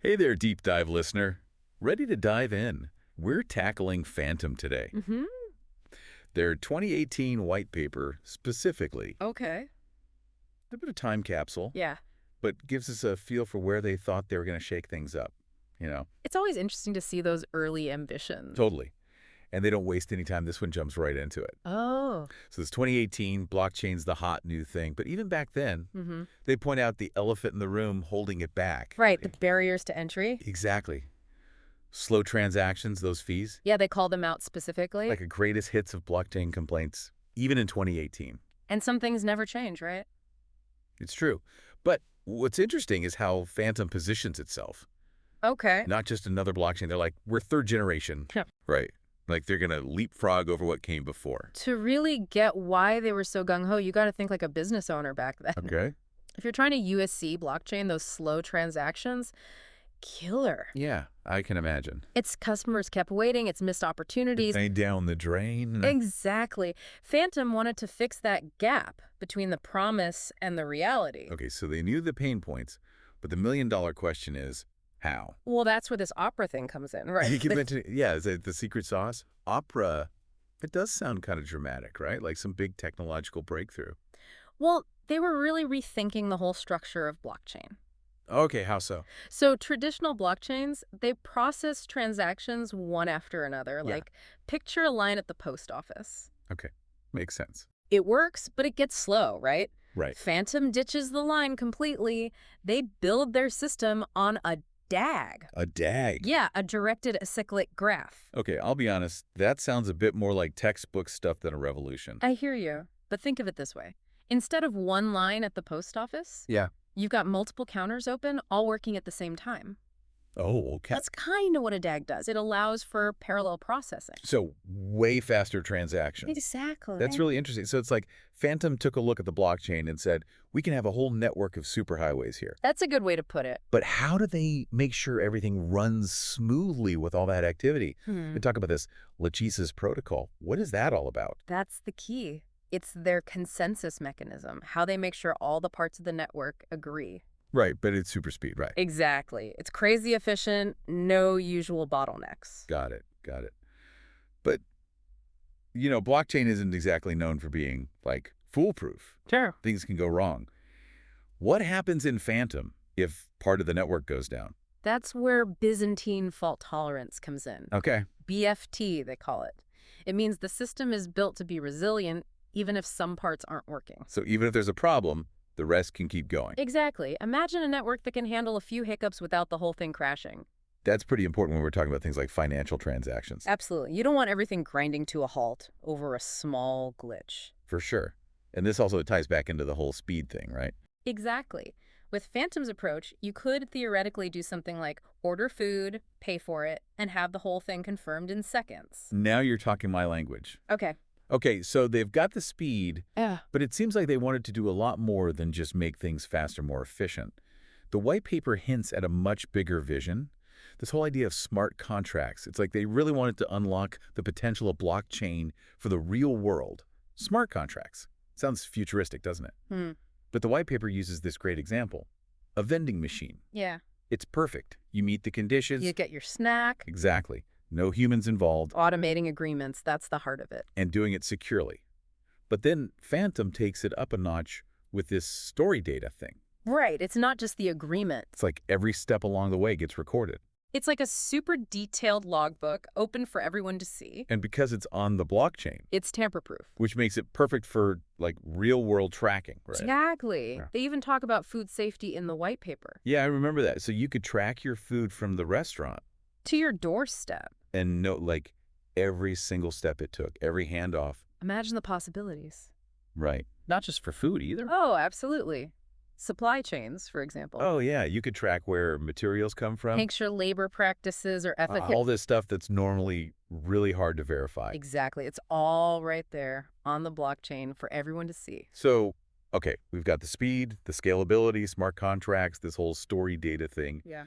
Hey there, deep dive listener. Ready to dive in? We're tackling Fantom today. Mm-hmm. Their 2018 white paper, specifically, Okay. a bit of time capsule, Yeah. but gives us a feel for where they thought they were going to shake things up. You know, It's always interesting to see those early ambitions. totally. And they don't waste any time. This one jumps right into it. Oh. So this 2018, blockchain's the hot new thing. But even back then, Mm-hmm. they point out the elephant in the room holding it back. Right, the barriers to entry. Exactly. Slow transactions, those fees. Yeah, they call them out specifically. Like a greatest hits of blockchain complaints, even in 2018. And some things never change, right? It's true. But what's interesting is how Fantom positions itself. Okay. Not just another blockchain. They're like, we're third generation. Yeah. Right. Like they're going to leapfrog over what came before. To really get why they were so gung-ho, you got to think like a business owner back then. Okay. If you're trying to USC blockchain, those slow transactions, killer. Yeah, I can imagine. Its customers kept waiting, it's missed opportunities. They down the drain. Exactly. Fantom wanted to fix that gap between the promise and the reality. Okay, so they knew the pain points, but the million-dollar question is, how? Well, that's where this opera thing comes in, right? You keep mentioning, yeah, is it the secret sauce? Opera, it does sound kind of dramatic, right? Like some big technological breakthrough. Well, they were really rethinking the whole structure of blockchain. Okay, how so? So traditional blockchains, they process transactions one after another. Yeah. Like, picture a line at the post office. Okay, makes sense. It works, but it gets slow, right? Right. Fantom ditches the line completely. They build their system on a DAG. A DAG? Yeah, a directed acyclic graph. Okay, I'll be honest, that sounds a bit more like textbook stuff than a revolution. I hear you, but think of it this way. Instead of one line at the post office, Yeah. you've got multiple counters open, all working at the same time. Oh, okay. That's kind of what a DAG does. It allows for parallel processing. So way faster transactions. Exactly. That's really interesting. So it's like Fantom took a look at the blockchain and said, we can have a whole network of superhighways here. That's a good way to put it. But how do they make sure everything runs smoothly with all that activity? We talk about this Lachesis protocol. What is that all about? That's the key. It's their consensus mechanism, how they make sure all the parts of the network agree. Right, but it's super speed, right? Exactly. It's crazy efficient, no usual bottlenecks. Got it, got it. But, you know, blockchain isn't exactly known for being, like, foolproof. Sure. Things can go wrong. What happens in Fantom if part of the network goes down? That's where Byzantine fault tolerance comes in. Okay. BFT, they call it. It means the system is built to be resilient even if some parts aren't working. So even if there's a problem, the rest can keep going. Exactly. Imagine a network that can handle a few hiccups without the whole thing crashing. That's pretty important when we're talking about things like financial transactions. Absolutely. You don't want everything grinding to a halt over a small glitch. For sure. And this also ties back into the whole speed thing, right? Exactly. With Fantom's approach, you could theoretically do something like order food, pay for it, and have the whole thing confirmed in seconds. Now you're talking my language. Okay. Okay, so they've got the speed, Yeah. but it seems like they wanted to do a lot more than just make things faster, more efficient. The white paper hints at a much bigger vision. This whole idea of smart contracts. It's like they really wanted to unlock the potential of blockchain for the real world. Smart contracts. Sounds futuristic, doesn't it? But the white paper uses this great example. A vending machine. Yeah. It's perfect. You meet the conditions. You get your snack. Exactly. No humans involved. Automating agreements, that's the heart of it. And doing it securely. But then Fantom takes it up a notch with this story data thing. Right. It's not just the agreement. It's like every step along the way gets recorded. It's like a super detailed logbook open for everyone to see. And because it's on the blockchain, It's tamper-proof. which makes it perfect for like real-world tracking, right? Exactly. Yeah. They even talk about food safety in the white paper. Yeah, I remember that. So you could track your food from the restaurant To your doorstep. and know like every single step it took, every handoff. Imagine the possibilities. Right. Not just for food either. Oh, absolutely. Supply chains, for example. Oh, yeah. You could track where materials come from. Make sure labor practices are ethical. All this stuff that's normally really hard to verify. Exactly. It's all right there on the blockchain for everyone to see. So, okay, we've got the speed, the scalability, smart contracts, this whole story data thing. Yeah.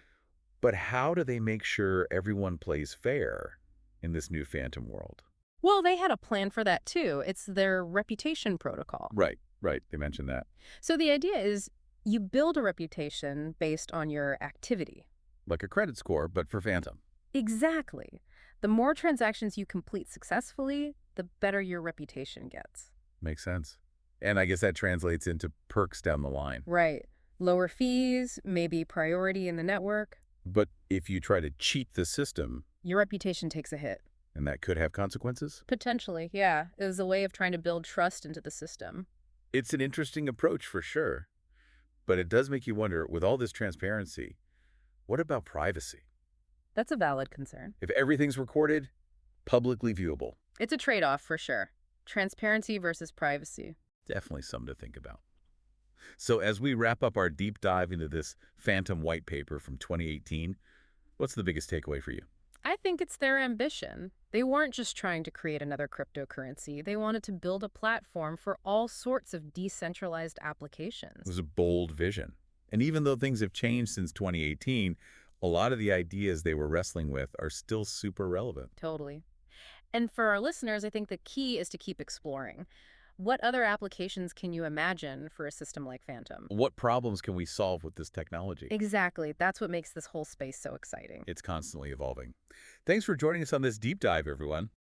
But how do they make sure everyone plays fair in this new Fantom world? Well, they had a plan for that too. It's their reputation protocol. Right, right. They mentioned that. So the idea is you build a reputation based on your activity. Like a credit score, but for Fantom. Exactly. The more transactions you complete successfully, the better your reputation gets. Makes sense. And I guess that translates into perks down the line. Right. Lower fees, maybe priority in the network. But if you try to cheat the system, Your reputation takes a hit. and that could have consequences? Potentially, yeah. It was a way of trying to build trust into the system. It's an interesting approach for sure. But it does make you wonder, with all this transparency, what about privacy? That's a valid concern. If everything's recorded, publicly viewable, It's a trade-off for sure. Transparency versus privacy. definitely something to think about. So as we wrap up our deep dive into this Fantom white paper from 2018, what's the biggest takeaway for you? I think it's their ambition. They weren't just trying to create another cryptocurrency. They wanted to build a platform for all sorts of decentralized It applications. was a bold vision. And even though things have changed since 2018, a lot of the ideas they were wrestling with are still super relevant. Totally. And for our listeners, I think the key is to keep exploring. What other applications can you imagine for a system like Fantom? What problems can we solve with this technology? Exactly. That's what makes this whole space so exciting. It's constantly evolving. Thanks for joining us on this deep dive, everyone.